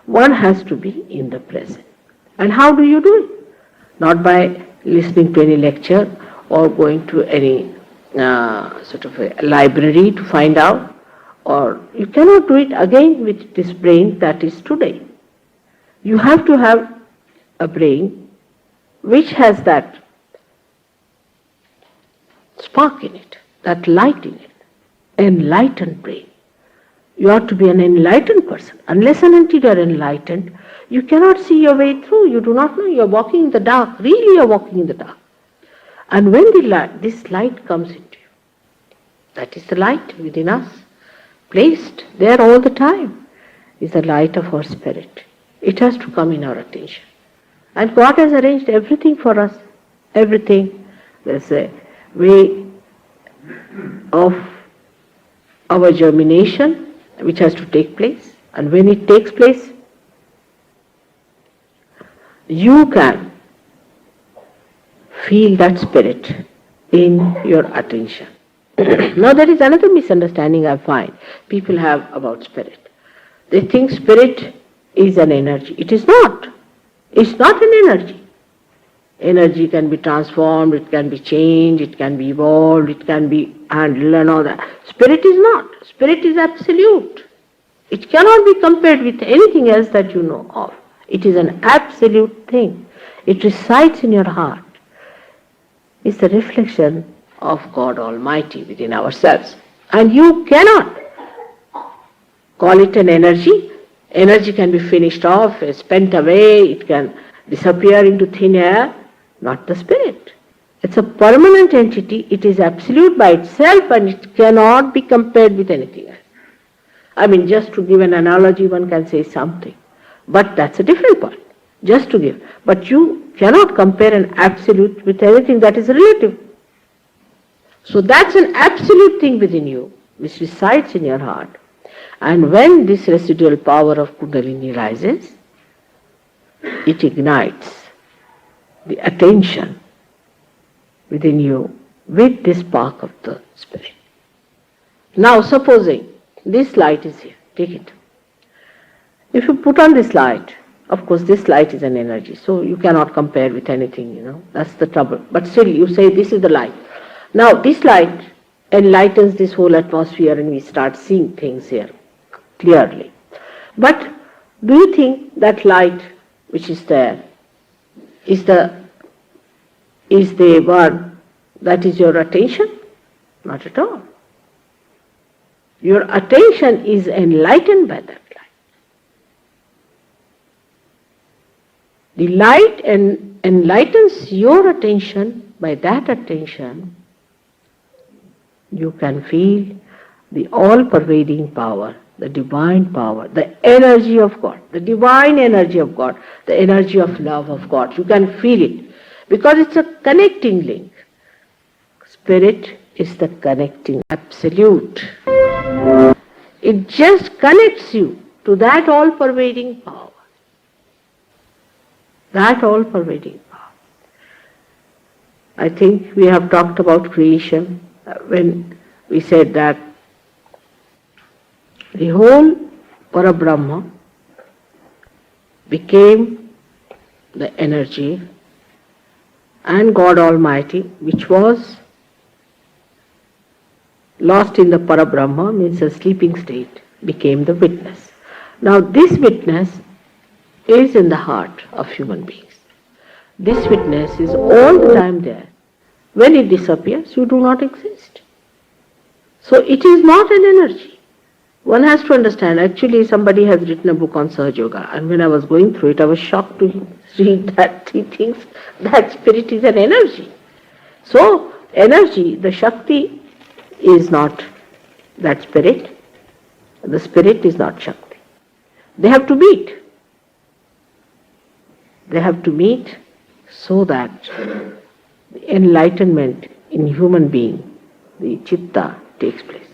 One has to be in the present. And how do you do it? Not by listening to any lecture or going to any sort of a library to find out, or you cannot do it again with this brain that is today. You have to have a brain which has that spark in it, that light in it, enlightened brain. You ought to be an enlightened person. Unless and until you are enlightened, you cannot see your way through. You do not know. You are walking in the dark. Really, you are walking in the dark. And when this light comes into you, that is the light within us, placed there all the time, is the light of our spirit. It has to come in our attention. And God has arranged everything for us. Everything. There's a way of our germination which has to take place. And when it takes place, you can feel that spirit in your attention. Now there is another misunderstanding I find people have about spirit. They think spirit is an energy. It is not. It's not an energy. Energy can be transformed, it can be changed, it can be evolved, it can be handled and all that. Spirit is not. Spirit is absolute. It cannot be compared with anything else that you know of. It is an absolute thing. It resides in your heart. It's the reflection of God Almighty within ourselves. And you cannot call it an energy. Energy can be finished off, spent away, it can disappear into thin air. Not the spirit. It's a permanent entity. It is absolute by itself and it cannot be compared with anything else. I mean, just to give an analogy, one can say something. But that's a different point. Just to give. But you cannot compare an absolute with anything that is relative. So that's an absolute thing within you, which resides in your heart. And when this residual power of Kundalini rises, it ignites the attention within you with this spark of the spirit. Now supposing this light is here, take it. If you put on this light, of course this light is an energy, so you cannot compare with anything, that's the trouble. But still you say this is the light. Now this light enlightens this whole atmosphere and we start seeing things here clearly. But do you think that light which is there is the one that is your attention? Not at all. Your attention is enlightened by that light. The light enlightens your attention. By that attention, you can feel the all-pervading power, the divine power, the energy of God, the divine energy of God, the energy of love of God. You can feel it because it's a connecting link. Spirit is the connecting absolute. It just connects you to that all-pervading power. That all-pervading power. I think we have talked about creation when we said that the whole Parabrahma became the energy and God Almighty, which was lost in the Parabrahma, means a sleeping state, became the witness. Now this witness is in the heart of human beings. This witness is all the time there. When it disappears, you do not exist. So it is not an energy. One has to understand, actually somebody has written a book on Sahaja Yoga, and when I was going through it, I was shocked to read that he thinks that spirit is an energy. So energy, the Shakti, is not that spirit. The spirit is not Shakti. They have to meet. They have to meet so that the enlightenment in human being, the Chitta, takes place.